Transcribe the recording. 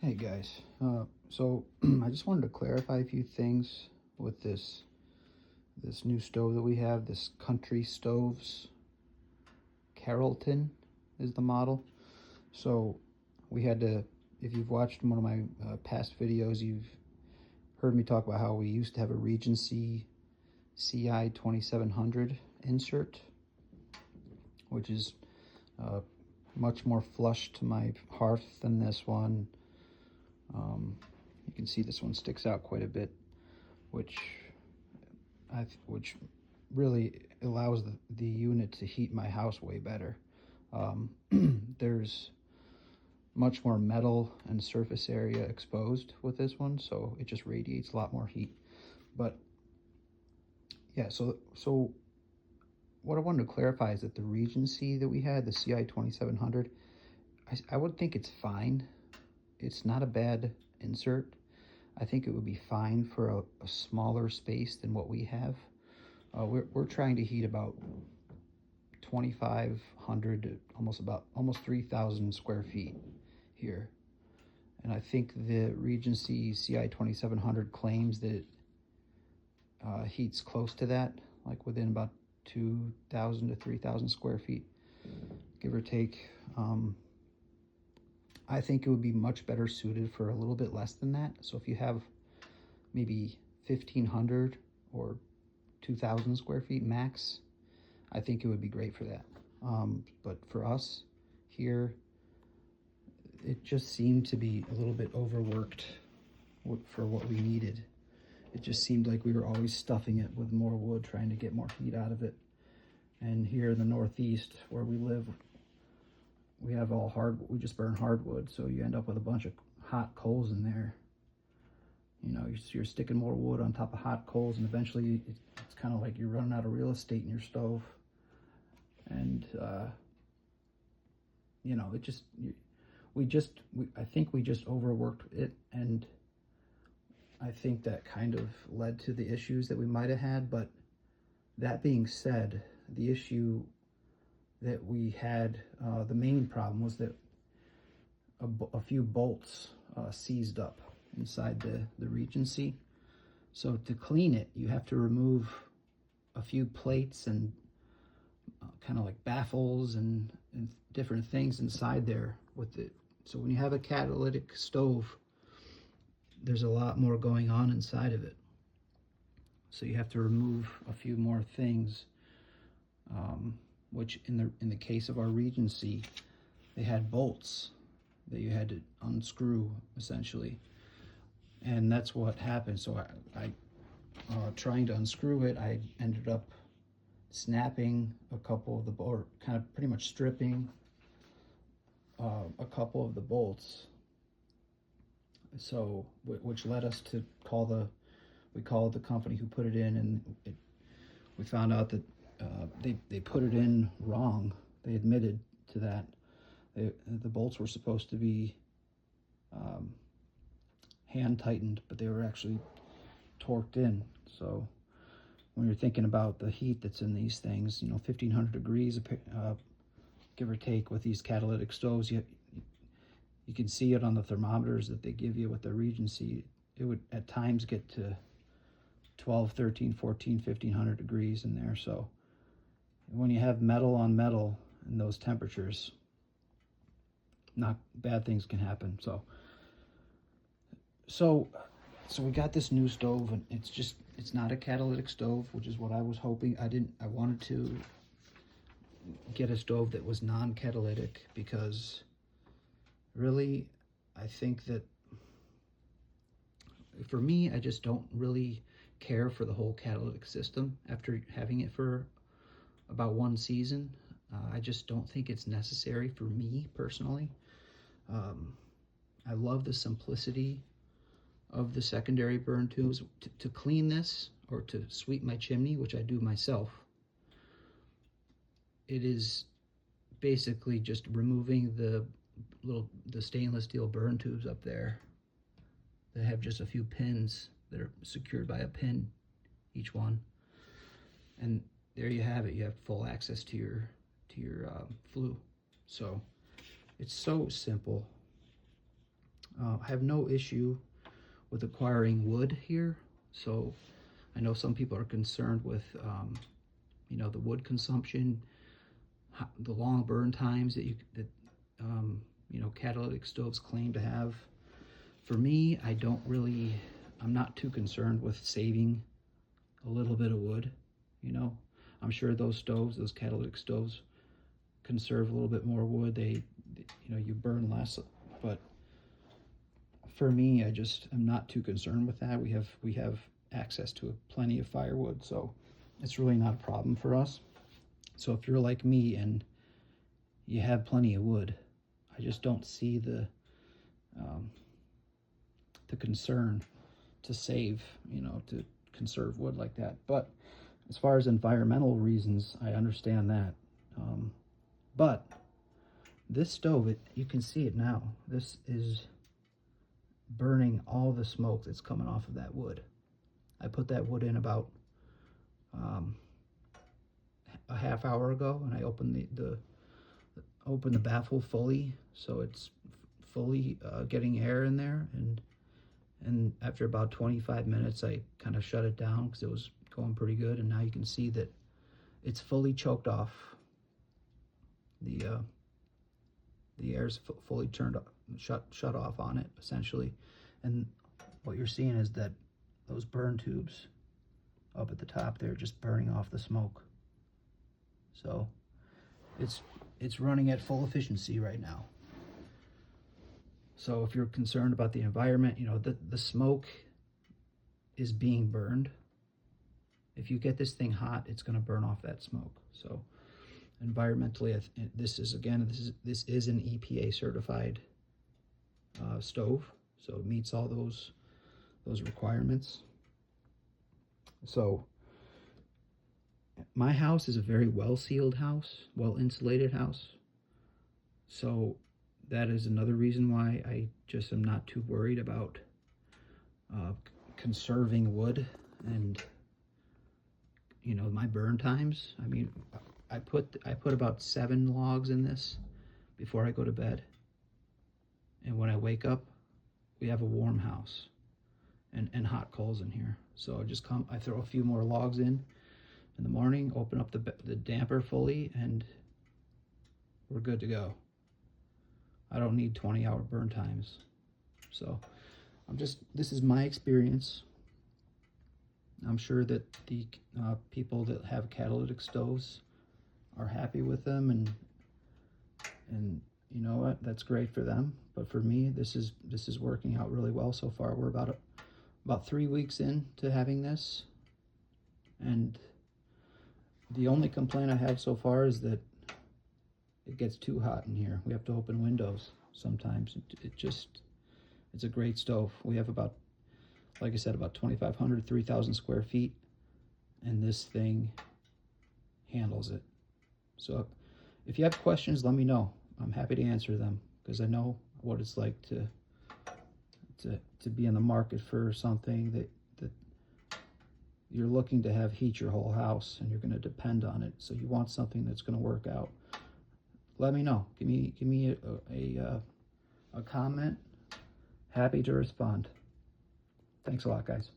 Hey guys, so I just wanted to clarify a few things with this new stove that we have. This Country Stoves Carrollton is the model. So we had to, if you've watched one of my past videos, you've heard me talk about how we used to have a Regency ci2700 insert, which is much more flush to my hearth than this one. You can see this one sticks out quite a bit, which really allows the unit to heat my house way better. There's much more metal and surface area exposed with this one, so it just radiates a lot more heat. But yeah, so what I wanted to clarify is that the Regency that we had, the ci2700, I would think it's fine. It's not a bad insert. I think it would be fine for a smaller space than what we have. We're trying to heat about 2,500 to almost 3,000 square feet here. And I think the Regency ci2700 claims that it heats close to that, like within about 2,000 to 3,000 square feet, give or take. I think it would be much better suited for a little bit less than that. So if you have maybe 1,500 or 2,000 square feet max, I think it would be great for that. But for us here, it just seemed to be a little bit overworked for what we needed. It just seemed like we were always stuffing it with more wood, trying to get more heat out of it. And here in the Northeast, where we live, we have we just burn hardwood, so you end up with a bunch of hot coals in there. You know, you're sticking more wood on top of hot coals, and eventually it's kind of like you're running out of real estate in your stove. And, you know, I think we just overworked it, and I think that kind of led to the issues that we might have had. But that being said, the issue that we had, the main problem was that a few bolts seized up inside the Regency. So to clean it, you have to remove a few plates and kind of like baffles and different things inside there with it. So when you have a catalytic stove, there's a lot more going on inside of it. So you have to remove a few more things, which in the case of our Regency, they had bolts that you had to unscrew essentially. And that's what happened. So I trying to unscrew it, I ended up snapping a couple of or kind of pretty much stripping a couple of the bolts. So, which led us to we called the company who put it in, and we found out that they put it in wrong. They admitted to that. The bolts were supposed to be hand tightened, but they were actually torqued in. So when you're thinking about the heat that's in these things, you know, 1,500 degrees, give or take, with these catalytic stoves, you can see it on the thermometers that they give you with the Regency. It would at times get to 12, 13, 14, 1,500 degrees in there. So when you have metal on metal in those temperatures, not bad things can happen. So we got this new stove, and it's not a catalytic stove, which is what I was hoping. I wanted to get a stove that was non-catalytic, because really, I think that for me, I just don't really care for the whole catalytic system after having it for about one season. I just don't think it's necessary for me personally. I love the simplicity of the secondary burn tubes. To clean this or to sweep my chimney, which I do myself, it is basically just removing the stainless steel burn tubes up there that have just a few pins that are secured by a pin, each one. And there you have it. You have full access to your flue. So it's so simple. I have no issue with acquiring wood here. So I know some people are concerned with, you know, the wood consumption, the long burn times that you know, catalytic stoves claim to have. For me, I'm not too concerned with saving a little bit of wood. You know, I'm sure those catalytic stoves, conserve a little bit more wood. You know, you burn less, but for me, I'm not too concerned with that. We have access to plenty of firewood, so it's really not a problem for us. So if you're like me and you have plenty of wood, I just don't see the concern to save, you know, to conserve wood like that. But as far as environmental reasons, I understand that. But this stove, you can see it now. This is burning all the smoke that's coming off of that wood. I put that wood in about a half hour ago, and I opened the baffle fully, so it's fully getting air in there, and after about 25 minutes I kind of shut it down because it was going pretty good, and now you can see that it's fully choked off. The air's fully turned up, shut off on it essentially, and what you're seeing is that those burn tubes up at the top, they're just burning off the smoke. So it's running at full efficiency right now. So if you're concerned about the environment, you know, the smoke is being burned. If you get this thing hot, it's going to burn off that smoke. So environmentally, this is an EPA certified stove, so it meets all those requirements. So my house is a very well sealed house, well insulated house. So that is another reason why I just am not too worried about conserving wood and, you know, my burn times. I mean, I put about 7 logs in this before I go to bed, and when I wake up, we have a warm house and hot coals in here. So I throw a few more logs in the morning, open up the damper fully, and we're good to go. I don't need 20-hour burn times. So this is my experience. I'm sure that the people that have catalytic stoves are happy with them, and you know what, that's great for them. But for me, this is working out really well so far. We're about 3 weeks into having this, and the only complaint I have so far is that it gets too hot in here. We have to open windows sometimes. It's a great stove. We have about, like I said, about 2,500, 3,000 square feet, and this thing handles it. So if you have questions, let me know. I'm happy to answer them, because I know what it's like to be in the market for something that you're looking to have heat your whole house, and you're going to depend on it. So you want something that's going to work out. Let me know. Give me a comment. Happy to respond. Thanks a lot, guys.